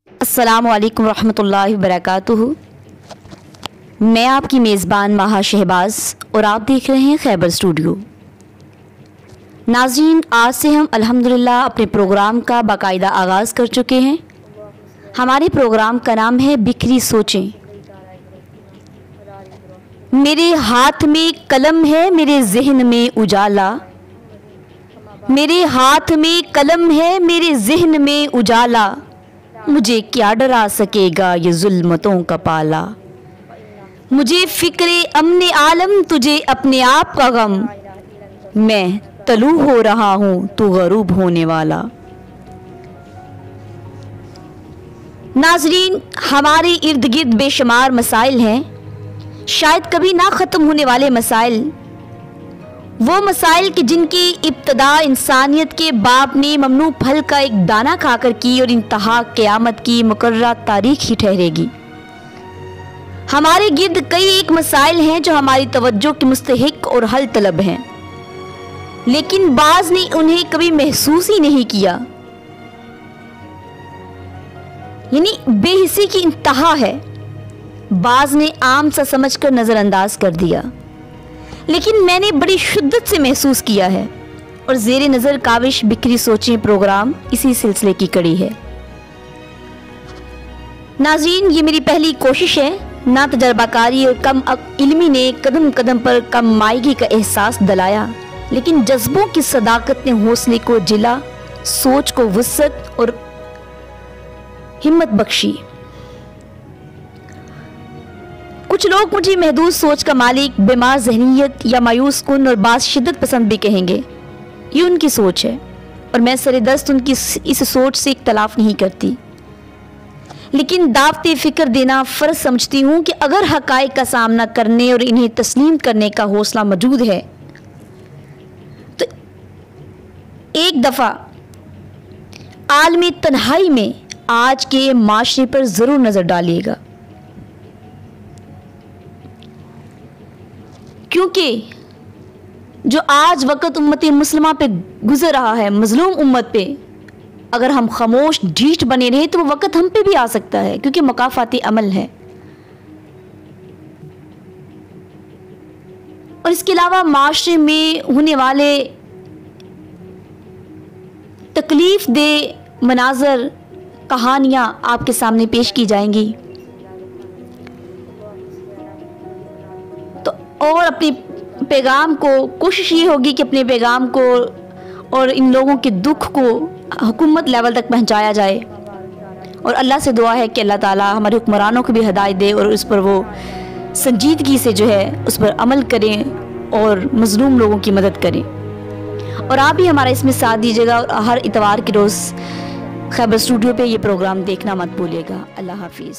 अस्सलामु अलैकुम रहमतुल्लाहि वबरकातुहू। मैं आपकी मेज़बान माहा शहबाज और आप देख रहे हैं खैबर स्टूडियो। नाज़रीन, आज से हम अल्हम्दुलिल्लाह अपने प्रोग्राम का बाकायदा आगाज़ कर चुके हैं। हमारे प्रोग्राम का नाम है बिखरी सोचें। मेरे हाथ में कलम है, मेरे जहन में उजाला। मेरे हाथ में कलम है, मेरे जहन में उजाला। मुझे क्या डरा सकेगा ये जुल्मतों का पाला। मुझे फिक्रे अमने आलम, तुझे अपने आप का गम। मैं तलू हो रहा हूँ, तू गरूब होने वाला। नाजरीन, हमारे इर्द गिर्द बेशुमार मसाइल हैं, शायद कभी ना ख़त्म होने वाले मसाइल। वो मसाइल कि जिनकी इब्तदा इंसानियत के बाप ने ममनू फल का एक दाना खाकर की और इंतहा क़यामत की मुकर्रर तारीख ही ठहरेगी। हमारे गिर्द कई एक मसाइल हैं जो हमारी तवज्जो के मुस्तहिक और हल तलब हैं, लेकिन बाज़ ने उन्हें कभी महसूस ही नहीं किया। यानी बेहिसी की इंतहा है। बाज़ ने आम सा समझकर नज़रअंदाज कर दिया, लेकिन मैंने बड़ी शिद्दत से महसूस किया है और ज़ेरे नज़र काविश बिखरी सोचें प्रोग्राम इसी सिलसिले की कड़ी है। नाज़रीन, ये मेरी पहली कोशिश है। ना तजर्बाकारी और कम इल्मी ने कदम कदम पर कम मायगी का एहसास दिलाया, लेकिन जज्बों की सदाकत ने हौसले को जिला, सोच को वुसअत और हिम्मत बख्शी। कुछ लोग मुझे महदूद सोच का मालिक, बीमार जहनीत या मायूस कुन और बास शिद्दत पसंद भी कहेंगे। ये उनकी सोच है और मैं सरेदस्त उनकी इस सोच से इख्तलाफ नहीं करती, लेकिन दावते फ़िक्र देना फ़र्ज समझती हूँ कि अगर हक़ाइक़ का सामना करने और इन्हें तस्लीम करने का हौसला मौजूद है तो एक दफ़ा आलमी तन्हाई में आज के माशरे पर ज़रूर नज़र डालिएगा, क्योंकि जो आज वक़्त उम्मत मुस्लिमा पे गुजर रहा है, मज़लूम उम्मत पे, अगर हम खामोश ढीठ बने रहे तो वो वक़्त हम पे भी आ सकता है, क्योंकि मुकाफ़ाती अमल है। और इसके अलावा माशरे में होने वाले तकलीफ़ दे मनाज़र, कहानियाँ आपके सामने पेश की जाएंगी। तो और अपने पैगाम को, कोशिश ये होगी कि अपने पैगाम को और इन लोगों के दुख को हुकूमत लेवल तक पहुंचाया जाए। और अल्लाह से दुआ है कि अल्लाह ताला हमारे हुक्मरानों को भी हिदायत दे और उस पर वो संजीदगी से जो है उस पर अमल करें और मज़लूम लोगों की मदद करें। और आप भी हमारा इसमें साथ दीजिएगा और हर इतवार के रोज़ खैबर स्टूडियो पे ये प्रोग्राम देखना मत भूलिएगा। अल्लाह हाफिज़।